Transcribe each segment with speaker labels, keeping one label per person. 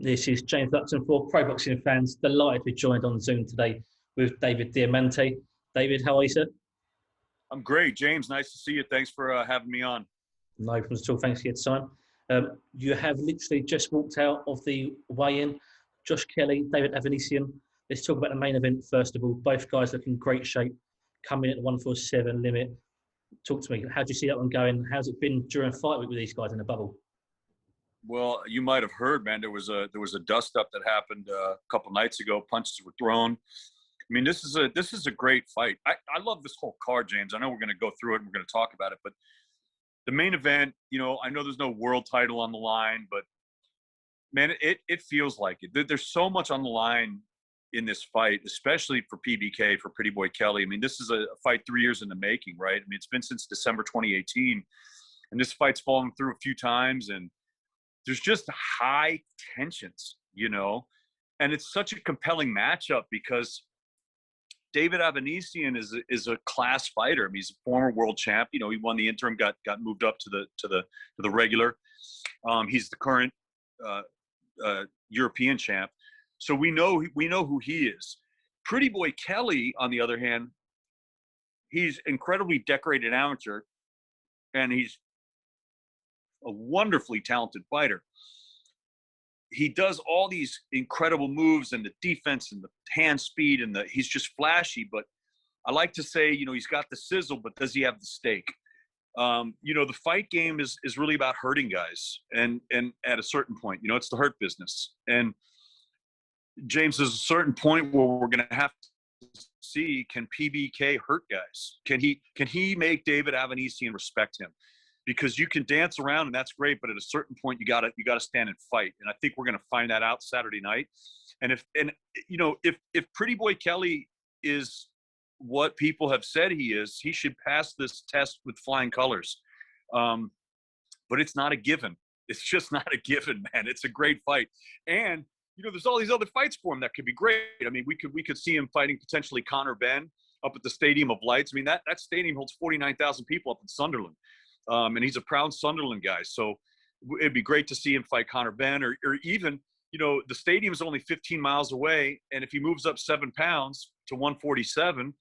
Speaker 1: This is James Lupton for Pro Boxing Fans. Delighted to be joined on Zoom today with David Diamante. David, how are you, sir?
Speaker 2: I'm great, James. Nice to see you. Thanks for having me on.
Speaker 1: No problems at all. Thanks for your time. You have literally just walked out of the weigh-in. Josh Kelly, David Avanesyan. Let's talk about the main event first of all. Both guys look in great shape, coming in at the 147 limit. Talk to me. How do you see that one going? How's it been during fight week with these guys in the bubble?
Speaker 2: Well, you might have heard, man. There was a dust up that happened a couple nights ago. Punches were thrown. I mean, this is a great fight. I love this whole card, James. I know we're going to go through it and we're going to talk about it, but the main event, I know there's no world title on the line, but man, it feels like it. There's so much on the line in this fight, especially for PBK, for Pretty Boy Kelly. I mean, this is a fight 3 years in the making, right? I mean, it's been since December 2018, and this fight's fallen through a few times, and there's just high tensions, and it's such a compelling matchup because David Avanesyan is a class fighter. I mean, he's a former world champ. He won the interim, got moved up to the regular. He's the current European champ, so we know who he is. Pretty Boy Kelly, on the other hand, he's incredibly decorated amateur, and he's a wonderfully talented fighter. He does all these incredible moves and the defense and the hand speed and he's just flashy, but I like to say, he's got the sizzle, but does he have the steak? The fight game is really about hurting guys. And at a certain point, it's the hurt business. And James, there's a certain point where we're going to have to see, can PBK hurt guys? Can he make David Avanesyan respect him? Because you can dance around and that's great, but at a certain point you gotta stand and fight. And I think we're gonna find that out Saturday night. And if Pretty Boy Kelly is what people have said he is, he should pass this test with flying colors. But it's not a given. It's just not a given, man. It's a great fight. And there's all these other fights for him that could be great. I mean, we could see him fighting potentially Conor Benn up at the Stadium of Lights. I mean, that stadium holds 49,000 people up in Sunderland. And he's a proud Sunderland guy. So it'd be great to see him fight Conor Benn or even, the stadium is only 15 miles away. And if he moves up 7 pounds to 147,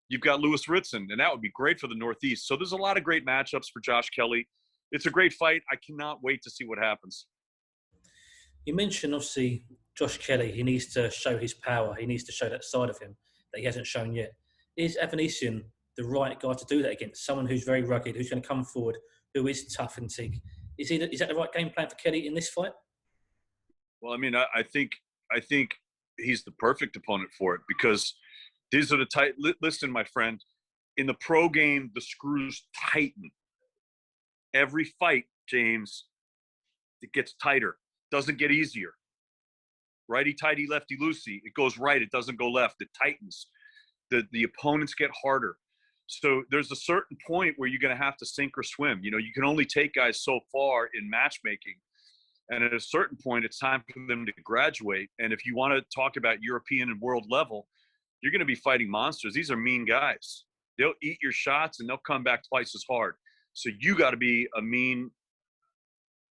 Speaker 2: you've got Lewis Ritson, and that would be great for the Northeast. So there's a lot of great matchups for Josh Kelly. It's a great fight. I cannot wait to see what happens.
Speaker 1: You mentioned, obviously, Josh Kelly. He needs to show his power. He needs to show that side of him that he hasn't shown yet. Is Avanesyan the right guy to do that against? Someone who's very rugged, who's going to come forward, who is tough and tig. Is that the right game plan for Kelly in this fight?
Speaker 2: Well, I mean, I think he's the perfect opponent for it because these are the tight. Listen, my friend, in the pro game, the screws tighten. Every fight, James, it gets tighter. Doesn't get easier. Righty tighty, lefty loosey. It goes right. It doesn't go left. It tightens. The opponents get harder. So there's a certain point where you're going to have to sink or swim. You can only take guys so far in matchmaking. And at a certain point, it's time for them to graduate. And if you want to talk about European and world level, you're going to be fighting monsters. These are mean guys. They'll eat your shots and they'll come back twice as hard. So you got to be a mean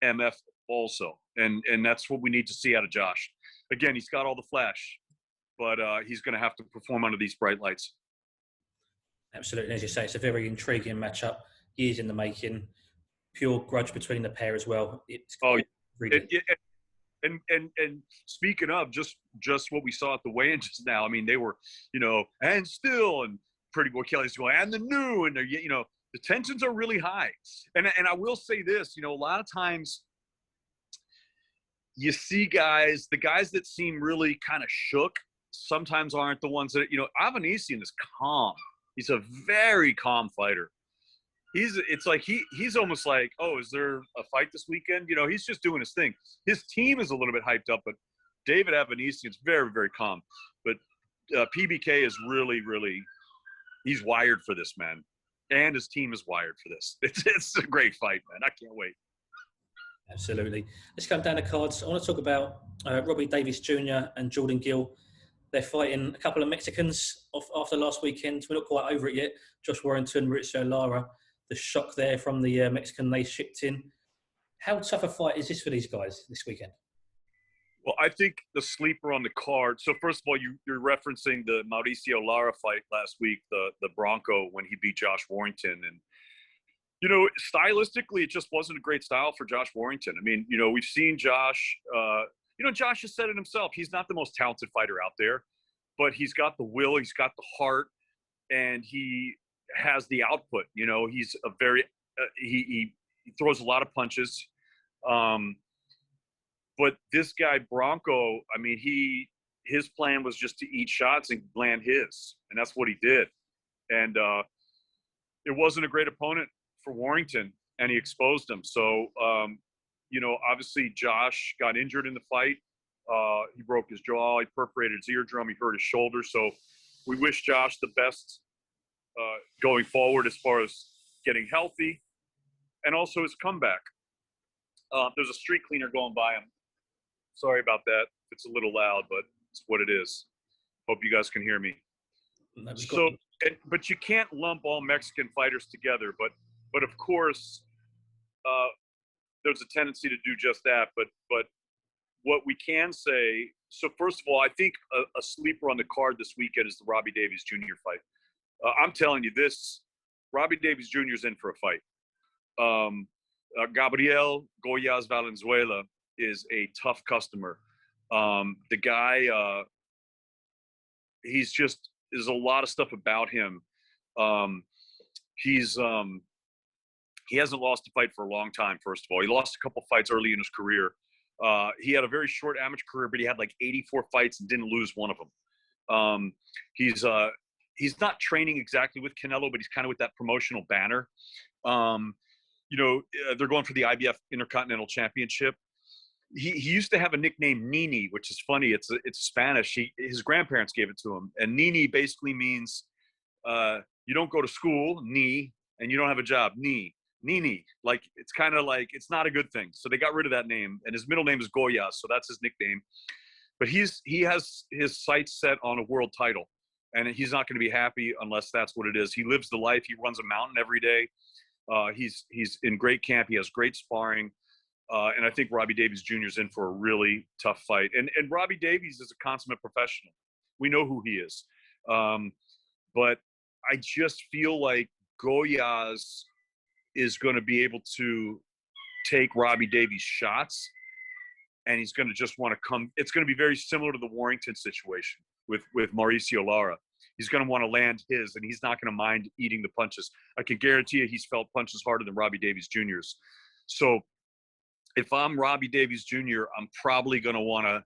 Speaker 2: MF also. And that's what we need to see out of Josh. Again, he's got all the flash, but he's going to have to perform under these bright lights.
Speaker 1: Absolutely. As you say, it's a very intriguing matchup. Years in the making. Pure grudge between the pair as well.
Speaker 2: And speaking of just what we saw at the weigh-in just now, I mean, they were, and still, and Pretty Boy Kelly's going, and the new, and they're, the tensions are really high. And I will say this, a lot of times you see the guys that seem really kind of shook sometimes aren't the ones that, Avanesyan is calm. He's a very calm fighter. It's like he's almost like, oh, is there a fight this weekend? He's just doing his thing. His team is a little bit hyped up, but David Avanesyan is very, very calm. But PBK is really, really, he's wired for this, man. And his team is wired for this. It's a great fight, man. I can't wait.
Speaker 1: Absolutely. Let's come down the cards. I want to talk about Robbie Davies Jr. and Jordan Gill. They're fighting a couple of Mexicans after last weekend. We're not quite over it yet. Josh Warrington, Mauricio Lara. The shock there from the Mexican they shipped in. How tough a fight is this for these guys this weekend?
Speaker 2: Well, I think the sleeper on the card. So first of all, you're referencing the Mauricio Lara fight last week, the Bronco, when he beat Josh Warrington, and stylistically, it just wasn't a great style for Josh Warrington. I mean, we've seen Josh. Josh has said it himself. He's not the most talented fighter out there, but he's got the will, he's got the heart, and he has the output. He's a very he throws a lot of punches. But this guy Bronco, I mean, his plan was just to eat shots and land his, and that's what he did. And it wasn't a great opponent for Warrington, and he exposed him. So, obviously Josh got injured in the fight. He broke his jaw, he perforated his eardrum, he hurt his shoulder. So we wish Josh the best going forward as far as getting healthy and also his comeback. There's a street cleaner going by him. Sorry about that. It's a little loud, but it's what it is. Hope you guys can hear me. But you can't lump all Mexican fighters together. But of course, there's a tendency to do just that. But what we can say, so first of all, I think a sleeper on the card this weekend is the Robbie Davies Jr. fight. I'm telling you this, Robbie Davies Jr. is in for a fight. Gabriel Goyas Valenzuela is a tough customer. The guy, there's a lot of stuff about him. He hasn't lost a fight for a long time, first of all. He lost a couple fights early in his career. He had a very short amateur career, but he had like 84 fights and didn't lose one of them. He's not training exactly with Canelo, but he's kind of with that promotional banner. They're going for the IBF Intercontinental Championship. He used to have a nickname Nini, which is funny. It's Spanish. His grandparents gave it to him, and Nini basically means you don't go to school, ni, and you don't have a job, ni. Nini, like it's kind of like it's not a good thing. So they got rid of that name, and his middle name is Goyas, so that's his nickname. But he has his sights set on a world title, and he's not going to be happy unless that's what it is. He lives the life. He runs a mountain every day. He's in great camp. He has great sparring. And I think Robbie Davies Jr. is in for a really tough fight. And Robbie Davies is a consummate professional. We know who he is. But I just feel like Goyas is going to be able to take Robbie Davies' shots, and he's going to just want to come. It's going to be very similar to the Warrington situation with Mauricio Lara. He's going to want to land his, and he's not going to mind eating the punches. I can guarantee you he's felt punches harder than Robbie Davies Jr.'s. So if I'm Robbie Davies Jr., I'm probably going to want to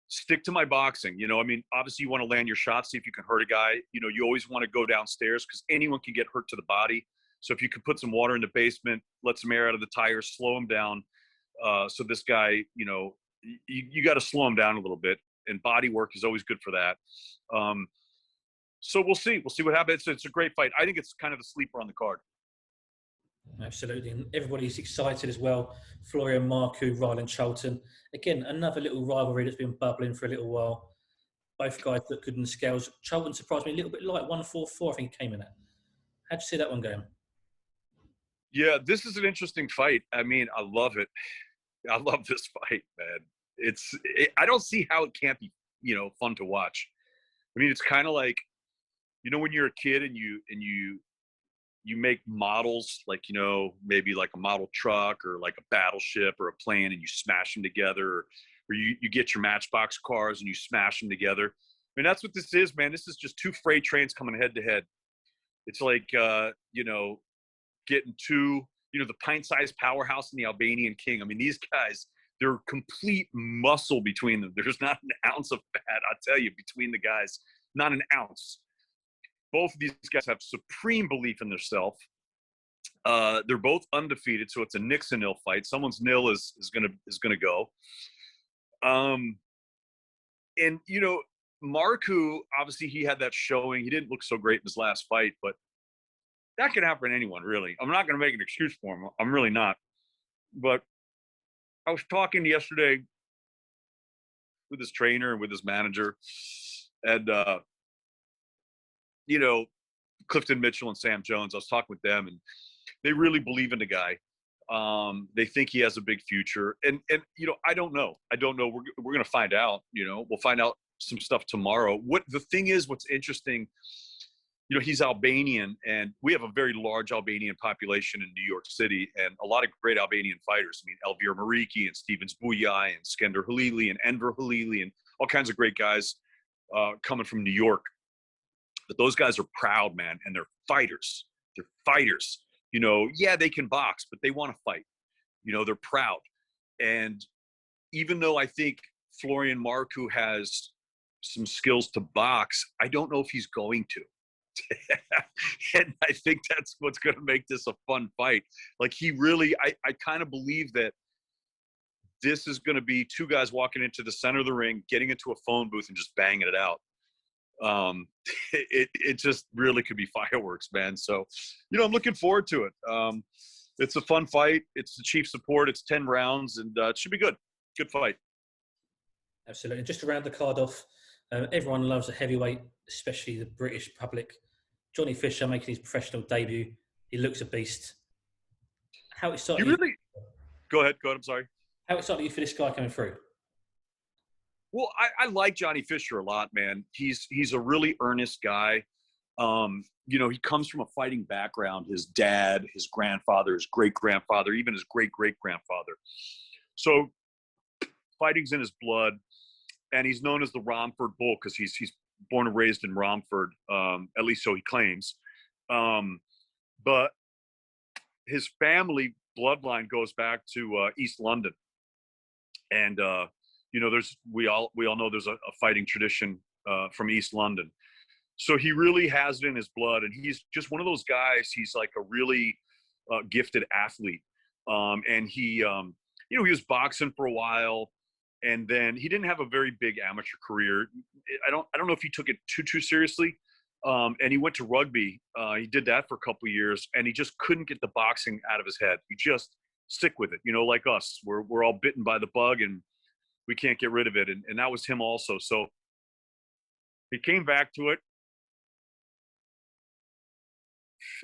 Speaker 2: stick to my boxing. Obviously you want to land your shots, see if you can hurt a guy. You always want to go downstairs because anyone can get hurt to the body. So if you could put some water in the basement, let some air out of the tires, slow him down. So this guy, you got to slow him down a little bit, and body work is always good for that. So we'll see. We'll see what happens. It's a great fight. I think it's kind of the sleeper on the card.
Speaker 1: Absolutely. And everybody's excited as well. Florian Marku, Rylan Charlton. Again, another little rivalry that's been bubbling for a little while. Both guys look good in the scales. Charlton surprised me a little bit light, 144, I think he came in at. How'd you see that one going?
Speaker 2: Yeah, this is an interesting fight. I mean, I love it. I love this fight, man. I don't see how it can't be, fun to watch. I mean, it's kind of like, when you're a kid and you make models, like, maybe like a model truck or like a battleship or a plane, and you smash them together, or you get your Matchbox cars and you smash them together. I mean, that's what this is, man. This is just two freight trains coming head to head. It's like, getting two, the pint-sized powerhouse and the Albanian King. I mean, these guys, they're complete muscle between them. There's not an ounce of fat, I'll tell you, between the guys. Not an ounce. Both of these guys have supreme belief in themselves. They're both undefeated, so it's a nix-and-nil fight. Someone's nil is gonna go. And Marku, obviously, he had that showing. He didn't look so great in his last fight, but that can happen to anyone, really. I'm not going to make an excuse for him. I'm really not. But I was talking yesterday with his trainer and with his manager, and Clifton Mitchell and Sam Jones. I was talking with them, and they really believe in the guy. They think he has a big future, and I don't know. We're going to find out. We'll find out some stuff tomorrow. What the thing is, what's interesting, he's Albanian, and we have a very large Albanian population in New York City, and a lot of great Albanian fighters. I mean, Elvir Mariki and Stevens Buyai and Skender Halili and Enver Halili and all kinds of great guys coming from New York. But those guys are proud, man, and they're fighters. They're fighters. Yeah, they can box, but they want to fight. They're proud. And even though I think Florian Marku has some skills to box, I don't know if he's going to. And I think that's what's going to make this a fun fight. Like, I kind of believe that this is going to be two guys walking into the center of the ring, getting into a phone booth and just banging it out. It just really could be fireworks, man. So, I'm looking forward to it. It's a fun fight. It's the chief support. It's 10 rounds, and it should be good. Good fight.
Speaker 1: Absolutely. Just to round the card off, everyone loves a heavyweight, especially the British public. Johnny Fisher making his professional debut. He looks a beast. How excited?
Speaker 2: Go ahead. I'm sorry.
Speaker 1: How excited are you for this guy coming through?
Speaker 2: Well, I like Johnny Fisher a lot, man. He's a really earnest guy. He comes from a fighting background. His dad, his grandfather, his great-grandfather, even his great-great-grandfather. So fighting's in his blood, and he's known as the Romford Bull because he's born and raised in Romford, at least so he claims. But his family bloodline goes back to East London. And, we all know there's a fighting tradition from East London. So he really has it in his blood. And he's just one of those guys. He's like a really gifted athlete. And he was boxing for a while. And then he didn't have a very big amateur career. I don't know if he took it too seriously. And he went to rugby. He did that for a couple of years, and he just couldn't get the boxing out of his head. He just stick with it, like us. We're all bitten by the bug, and we can't get rid of it. And that was him also. So he came back to it,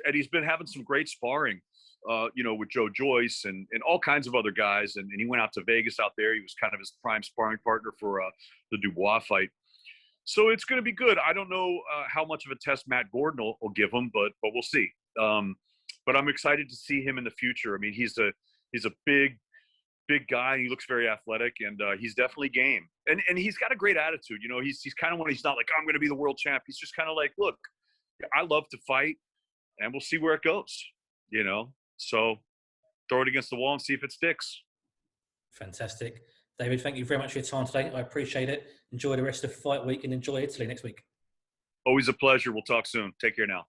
Speaker 2: and he's been having some great sparring. With Joe Joyce and all kinds of other guys. And he went out to Vegas out there. He was kind of his prime sparring partner for the Dubois fight. So it's going to be good. I don't know how much of a test Matt Gordon will give him, but we'll see. But I'm excited to see him in the future. I mean, he's a big guy. He looks very athletic, and he's definitely game. And he's got a great attitude. He's kind of when he's not like, I'm going to be the world champ. He's just kind of like, look, I love to fight, and we'll see where it goes, So throw it against the wall and see if it sticks.
Speaker 1: Fantastic. David, thank you very much for your time today. I appreciate it. Enjoy the rest of the fight week and enjoy Italy next week.
Speaker 2: Always a pleasure. We'll talk soon. Take care now.